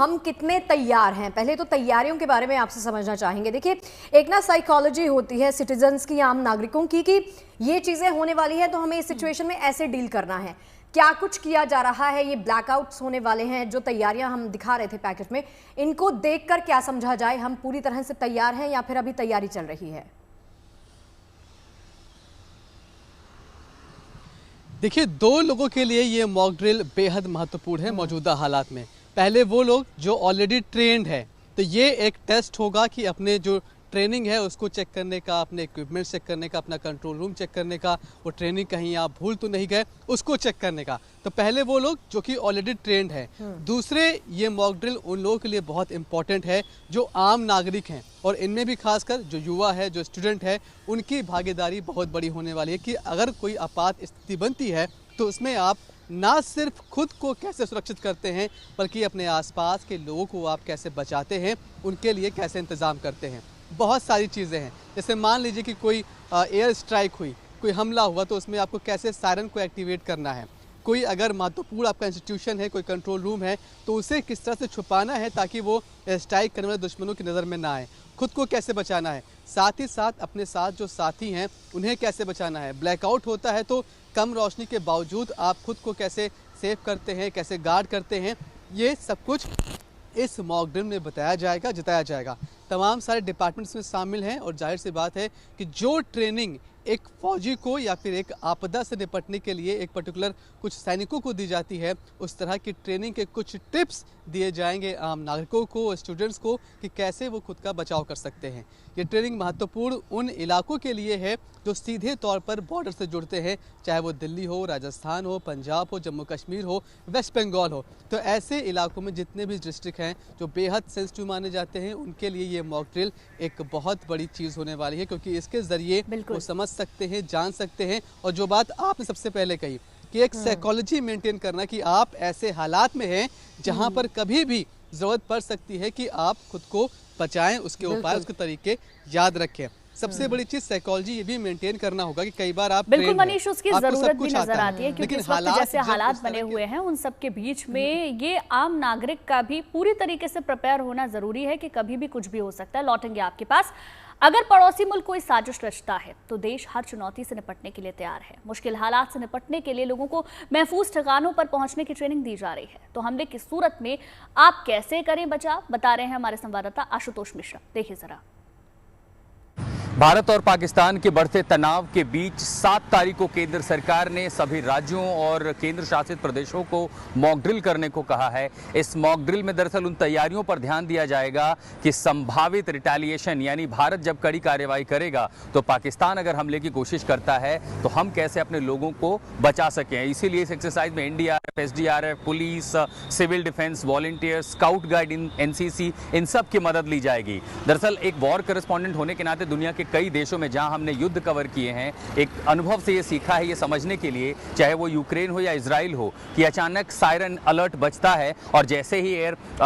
हम कितने तैयार हैं, पहले तो तैयारियों के बारे में आपसे समझना चाहेंगे। देखिए, एक ना साइकोलॉजी होती है सिटीजन्स की, आम नागरिकों की, कि ये चीज़ें होने वाली है तो हमें इस सिचुएशन में ऐसे डील करना है। क्या कुछ किया जा रहा है? ये ब्लैकआउट्स होने वाले हैं, जो तैयारियां हम दिखा रहे थे पैकेज में, इनको देखकर क्या समझा जाए? हम पूरी तरह से तैयार हैं या फिर अभी तैयारी चल रही है? देखिए, दो लोगों के लिए ये मॉक ड्रिल बेहद महत्वपूर्ण है मौजूदा हालात में। पहले वो लोग जो ऑलरेडी ट्रेंड है, तो ये एक टेस्ट होगा कि अपने जो ट्रेनिंग है उसको चेक करने का, अपने इक्विपमेंट चेक करने का, अपना कंट्रोल रूम चेक करने का, वो ट्रेनिंग कहीं आप भूल तो नहीं गए उसको चेक करने का। तो पहले वो लोग जो कि ऑलरेडी ट्रेंड है। दूसरे, ये मॉक ड्रिल उन लोगों के लिए बहुत इंपॉर्टेंट है जो आम नागरिक हैं, और इनमें भी खासकर जो युवा है, जो स्टूडेंट है, उनकी भागीदारी बहुत बड़ी होने वाली है कि अगर कोई आपात स्थिति बनती है तो उसमें आप ना सिर्फ खुद को कैसे सुरक्षित करते हैं, बल्कि अपने आसपास के लोगों को आप कैसे बचाते हैं, उनके लिए कैसे इंतज़ाम करते हैं। बहुत सारी चीज़ें हैं, जैसे मान लीजिए कि कोई एयर स्ट्राइक हुई, कोई हमला हुआ, तो उसमें आपको कैसे सायरन को एक्टिवेट करना है। कोई अगर महत्वपूर्ण आपका इंस्टीट्यूशन है, कोई कंट्रोल रूम है, तो उसे किस तरह से छुपाना है ताकि वो स्ट्राइक करने वाले दुश्मनों की नज़र में ना आए। खुद को कैसे बचाना है, साथ ही साथ अपने साथ जो साथी हैं उन्हें कैसे बचाना है। ब्लैकआउट होता है तो कम रोशनी के बावजूद आप खुद को कैसे सेव करते हैं, कैसे गार्ड करते हैं, ये सब कुछ इस मॉक ड्रिल में बताया जाएगा, जताया जाएगा। तमाम सारे डिपार्टमेंट्स में शामिल हैं, और जाहिर सी बात है कि जो ट्रेनिंग एक फौजी को या फिर एक आपदा से निपटने के लिए एक पर्टिकुलर कुछ सैनिकों को दी जाती है, उस तरह की ट्रेनिंग के कुछ टिप्स दिए जाएंगे आम नागरिकों को, स्टूडेंट्स को, कि कैसे वो खुद का बचाव कर सकते हैं। ये ट्रेनिंग महत्वपूर्ण उन इलाकों के लिए है जो सीधे तौर पर बॉर्डर से जुड़ते हैं, चाहे वो दिल्ली हो, राजस्थान हो, पंजाब हो, जम्मू कश्मीर हो, वेस्ट बंगाल हो। तो ऐसे इलाकों में जितने भी डिस्ट्रिक्ट हैं जो बेहद सेंसिटिव माने जाते हैं, उनके लिए ये मॉक ड्रिल एक बहुत बड़ी चीज़ होने वाली है, क्योंकि इसके ज़रिए वो समझ सकते हैं, जान सकते हैं। और जो बात आपने सबसे पहले कही कि एक साइकोलॉजी मेंटेन करना, कि आप ऐसे हालात में हैं जहां पर कभी भी ज़रूरत पड़ सकती है कि आप खुद को बचाएं, उसके उपाय, उसके तरीके याद रखें। सबसे बड़ी चीज साइकोलॉजी ये भी मेंटेन करना होगा कि कई बार आप बिल्कुल मनीष, उसकी जरूरत भी नजर आती है, क्योंकि इस वक्त जैसे हालात बने हुए हैं उन सब के बीच में ये आम नागरिक का भी पूरी तरीके से प्रिपेयर होना जरूरी है कि कभी भी कुछ भी हो सकता है। लौटेंगे आपके पास। अगर पड़ोसी मुल्क कोई साजिश रचता है तो देश हर चुनौती से निपटने के लिए तैयार है। मुश्किल हालात से निपटने के लिए लोगों को महफूज ठिकानों पर पहुंचने की ट्रेनिंग दी जा रही है। तो हमले की सूरत में आप कैसे करें बचाव, बता रहे हैं हमारे संवाददाता आशुतोष मिश्रा। देखिए जरा। भारत और पाकिस्तान के बढ़ते तनाव के बीच 7 तारीख को केंद्र सरकार ने सभी राज्यों और केंद्र शासित प्रदेशों को मॉक ड्रिल करने को कहा है। इस मॉक ड्रिल में दरअसल उन तैयारियों पर ध्यान दिया जाएगा कि संभावित रिटेलिएशन, यानी भारत जब कड़ी कार्रवाई करेगा तो पाकिस्तान अगर हमले की कोशिश करता है तो हम कैसे अपने लोगों को बचा सकें। इसीलिए इस एक्सरसाइज में NDRF, SDRF, police, civil defence, volunteer, scout guide, NCC, इन सब की मदद ली जाएगी। दरअसल एक वॉर करेस्पॉन्डेंट होने के नाते दुनिया के कई देशों में जहां हमने युद्ध कवर किए हैं, एक अनुभव से ये सीखा है, ये समझने के लिए, चाहे वो यूक्रेन हो या इजराइल हो, कि अचानक सायरन अलर्ट बजता है और जैसे ही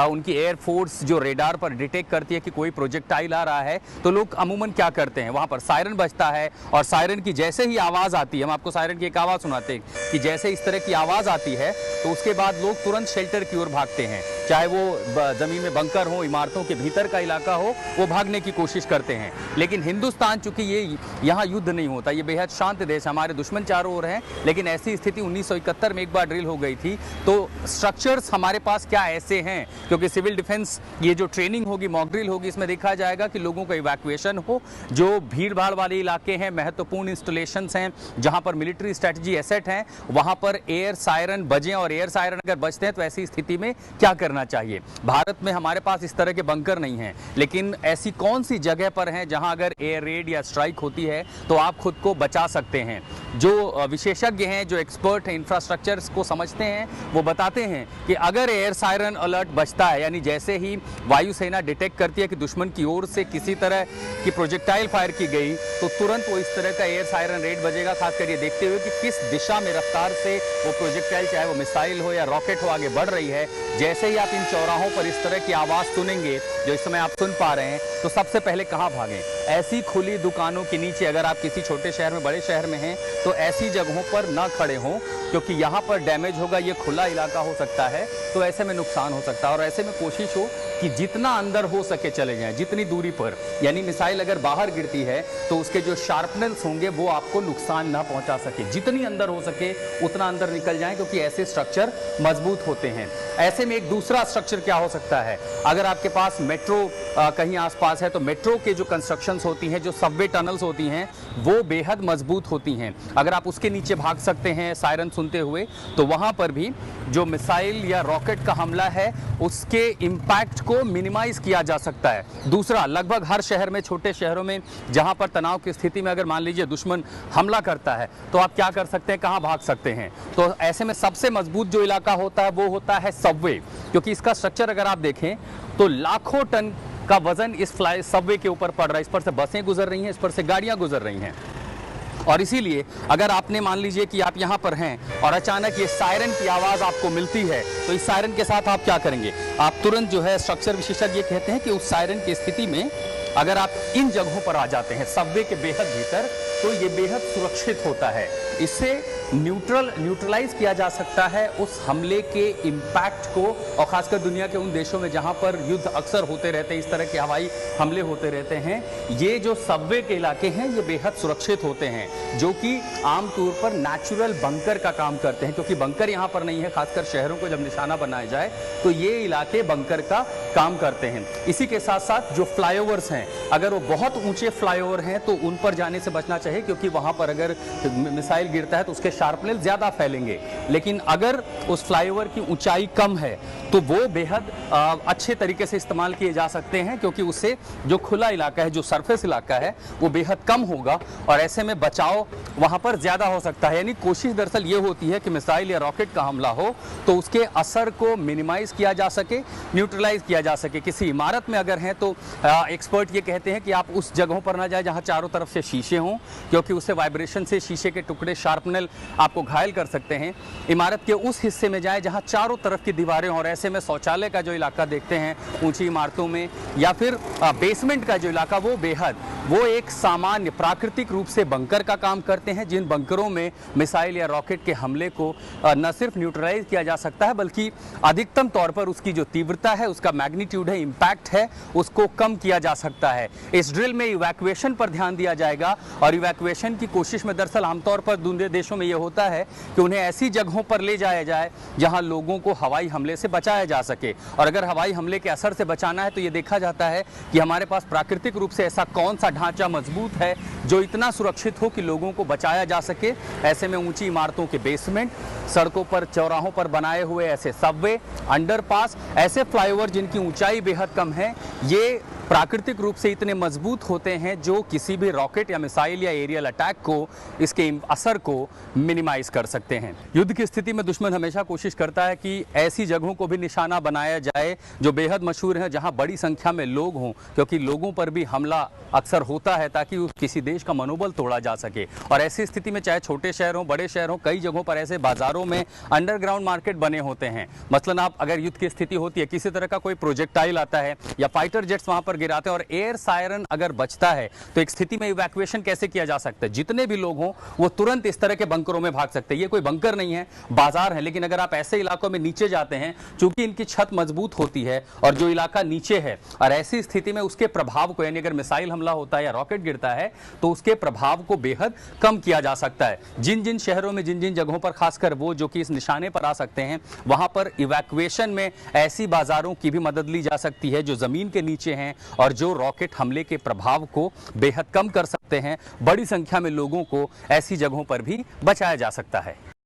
उनकी एयर फोर्स जो रेडार पर डिटेक्ट करती है कि कोई प्रोजेक्टाइल आ रहा है, तो लोग अमूमन क्या करते हैं, वहां पर सायरन बजता है और सायरन की जैसे ही आवाज आती है, हम आपको सायरन की एक आवाज सुनाते हैं कि जैसे इस तरह की आवाज आती है तो उसके बाद लोग तुरंत शेल्टर की ओर भागते हैं, चाहे वो जमीन में बंकर हो, इमारतों के भीतर का इलाका हो, वो भागने की कोशिश करते हैं। लेकिन हिंदुस्तान, चूंकि ये यहाँ युद्ध नहीं होता, ये बेहद शांत देश, हमारे दुश्मन चारों ओर हैं, लेकिन ऐसी स्थिति 1971 में एक बार ड्रिल हो गई थी। तो स्ट्रक्चर्स हमारे पास क्या ऐसे हैं, क्योंकि सिविल डिफेंस ये जो ट्रेनिंग होगी, मॉक ड्रिल होगी, इसमें देखा जाएगा कि लोगों का इवैक्यूएशन हो, जो भीड़ भाड़ वाले इलाके हैं, महत्वपूर्ण इंस्टॉलेशंस हैं जहां पर मिलिट्री स्ट्रेटजी एसेट हैं, वहां पर एयर सायरन बजें, और एयर सायरन अगर बजते हैं तो ऐसी स्थिति में क्या करना चाहिए। भारत में हमारे पास इस तरह के बंकर नहीं हैं, लेकिन ऐसी कौन सी जगह पर हैं जहां अगर एयर रेड या स्ट्राइक होती है तो आप खुद को बचा सकते हैं। जो विशेषज्ञ हैं, जो एक्सपर्ट हैं, इंफ्रास्ट्रक्चर को समझते हैं, वो बताते हैं कि अगर एयर सायरन अलर्ट बजता है, यानी जैसे ही वायुसेना डिटेक्ट करती है कि दुश्मन की ओर से किसी तरह की प्रोजेक्टाइल फायर की गई, तो तुरंत वो इस तरह का एयर सायरन रेड बजेगा, खासकर ये देखते हुए कि किस दिशा में रफ्तार से वो प्रोजेक्टाइल, चाहे वो मिसाइल हो या रॉकेट हो, आगे बढ़ रही है। जैसे ही आप इन चौराहों पर इस तरह की आवाज सुनेंगे जो इस समय आप सुन पा रहे हैं, तो सबसे पहले कहां भागें? ऐसी खुली दुकानों के नीचे, अगर आप किसी छोटे शहर में, बड़े शहर में हैं, तो ऐसी जगहों पर ना खड़े हों, क्योंकि यहाँ पर डैमेज होगा, ये खुला इलाका हो सकता है, तो ऐसे में नुकसान हो सकता है। और ऐसे में कोशिश हो कि जितना अंदर हो सके चले जाएं, जितनी दूरी पर, यानी मिसाइल अगर बाहर गिरती है तो उसके जो शार्पनेल्स होंगे वो आपको नुकसान ना पहुंचा सके, जितनी अंदर हो सके उतना अंदर निकल जाएं, क्योंकि ऐसे स्ट्रक्चर मजबूत होते हैं। ऐसे में एक दूसरा स्ट्रक्चर क्या हो सकता है, अगर आपके पास मेट्रो कहीं आसपास है, तो मेट्रो के जो कंस्ट्रक्शंस होती हैं, जो सबवे टनल्स होती हैं, वो बेहद मजबूत होती हैं। अगर आप उसके नीचे भाग सकते हैं सायरन सुनते हुए, तो वहां पर भी जो मिसाइल या रॉकेट का हमला है उसके इंपैक्ट को मिनिमाइज किया जा सकता है। दूसरा, लगभग हर शहर में, छोटे शहरों में जहां पर तनाव की स्थिति में अगर मान लीजिए दुश्मन हमला करता है, तो आप क्या कर सकते हैं, कहां भाग सकते हैं? तो ऐसे में सबसे मजबूत जो इलाका होता है वो होता है सबवे, क्योंकि इसका स्ट्रक्चर अगर आप देखें तो लाखों टन का वजन इस सबवे के ऊपर पड़ रहा है। इस पर से बसें गुजर रही हैं, इस पर से गाड़ियां गुजर रही हैं, और इसीलिए अगर आपने मान लीजिए कि आप यहाँ पर हैं और अचानक ये सायरन की आवाज़ आपको मिलती है, तो इस सायरन के साथ आप क्या करेंगे? आप तुरंत जो है, स्ट्रक्चर विशेषज्ञ कहते हैं कि उस सायरन की स्थिति में अगर आप इन जगहों पर आ जाते हैं सबवे के बेहद भीतर, तो ये बेहद सुरक्षित होता है। इससे न्यूट्रलाइज किया जा सकता है उस हमले के इम्पैक्ट को, और खासकर दुनिया के उन देशों में जहां पर युद्ध अक्सर होते रहते हैं, इस तरह के हवाई हमले होते रहते हैं, ये जो सबवे के इलाके हैं ये बेहद सुरक्षित होते हैं, जो कि आमतौर पर नेचुरल बंकर का काम करते हैं, क्योंकि बंकर यहाँ पर नहीं है। खासकर शहरों को जब निशाना बनाया जाए तो ये इलाके बंकर का काम करते हैं। इसी के साथ साथ जो फ्लाईओवर्स हैं, अगर वो बहुत ऊंचे फ्लाईओवर हैं तो उन पर जाने से बचना चाहिए, क्योंकि वहां पर अगर मिसाइल गिरता है तो उसके शार्पनेल ज्यादा फैलेंगे। लेकिन अगर उस फ्लाईओवर की ऊंचाई कम है तो वो बेहद अच्छे तरीके से इस्तेमाल किए जा सकते हैं, क्योंकि उससे जो खुला इलाका है, जो सरफेस इलाका है, वो बेहद कम होगा और ऐसे में बचाव वहां पर ज्यादा हो सकता है। यानी कोशिश दरअसल ये होती है कि मिसाइल या रॉकेट का हमला हो तो उसके असर को मिनिमाइज किया जा सके, न्यूट्रलाइज किया जा सके। किसी इमारत में अगर हैं तो एक्सपर्ट ये कहते हैं कि आप उस जगहों पर ना जाए जहां चारों तरफ से शीशे हों, क्योंकि उससे वाइब्रेशन से शीशे के टुकड़े, शार्पनेल आपको घायल कर सकते हैं। इमारत के उस हिस्से में जाएं जहां चारों तरफ की दीवारें, और ऐसे में शौचालय का जो इलाका देखते हैं ऊंची इमारतों में, या फिर बेसमेंट का जो इलाका, वो एक सामान्य प्राकृतिक रूप से बंकर का काम करते हैं, जिन बंकरों में मिसाइल या रॉकेट के हमले को न सिर्फ न्यूट्रलाइज किया जा सकता है, बल्कि अधिकतम तौर पर उसकी जो तीव्रता है, उसका मैग्नीट्यूड है, इंपैक्ट है, उसको कम किया जा सकता है। इस ड्रिल में इवैक्यूएशन पर ध्यान दिया जाएगा, और इवैक्यूएशन की कोशिश में दरअसल आमतौर पर दूसरे देशों में यह होता है कि उन्हें ऐसी जगहों पर ले जाया जाए जहां लोगों को हवाई हमले से बचाया जा सके। और अगर हवाई हमले के असर से बचाना है तो यह देखा जाता है कि हमारे पास प्राकृतिक रूप से ऐसा कौन सा ढांचा मजबूत है जो इतना सुरक्षित हो कि लोगों को बचाया जा सके। ऐसे में ऊंची इमारतों के बेसमेंट, सड़कों पर, चौराहों पर बनाए हुए ऐसे सबवे, अंडरपास, ऐसे फ्लाईओवर जिनकी ऊंचाई बेहद कम है, ये प्राकृतिक रूप से इतने मजबूत होते हैं जो किसी भी रॉकेट या मिसाइल या एरियल अटैक को, इसके असर को मिनिमाइज कर सकते हैं। युद्ध की स्थिति में दुश्मन हमेशा कोशिश करता है कि ऐसी जगहों को भी निशाना बनाया जाए जो बेहद मशहूर हैं, जहां बड़ी संख्या में लोग हों, क्योंकि लोगों पर भी हमला अक्सर होता है ताकि किसी देश का मनोबल तोड़ा जा सके। और ऐसी स्थिति में चाहे छोटे शहर हों, बड़े शहर हों, कई जगहों पर ऐसे बाजारों में अंडरग्राउंड मार्केट बने होते हैं। मसलन आप अगर युद्ध की स्थिति होती है, किसी तरह का कोई प्रोजेक्टाइल आता है या फाइटर जेट्स वहां पर गिराते हैं और एयर सायरन अगर बचता है, तो एक स्थिति में इवैक्यूएशन कैसे किया जा सकता है? जितने भी लोग हों वो तुरंत इस तरह के बंकरों में भाग सकते हैं। ये कोई बंकर नहीं है, बाजार है। लेकिन अगर आप ऐसे इलाकों में नीचे जाते हैं, चूंकि इनकी छत मजबूत होती है और जो इलाका नीचे है, और ऐसी स्थिति में उसके प्रभाव को, यानी अगर मिसाइल हमला होता है या रॉकेट गिरता है तो उसके प्रभाव को बेहद कम किया जा सकता है। जिन जिन शहरों में, जिन जिन जगहों पर, खासकर वो जो कि इस निशाने पर आ सकते हैं, वहां पर इवैक्यूएशन में ऐसी बाजारों की भी मदद ली जा सकती है जो जमीन के नीचे हैं और जो रॉकेट हमले के प्रभाव को बेहद कम कर सकते हैं। बड़ी संख्या में लोगों को ऐसी जगहों पर भी बचाया जा सकता है।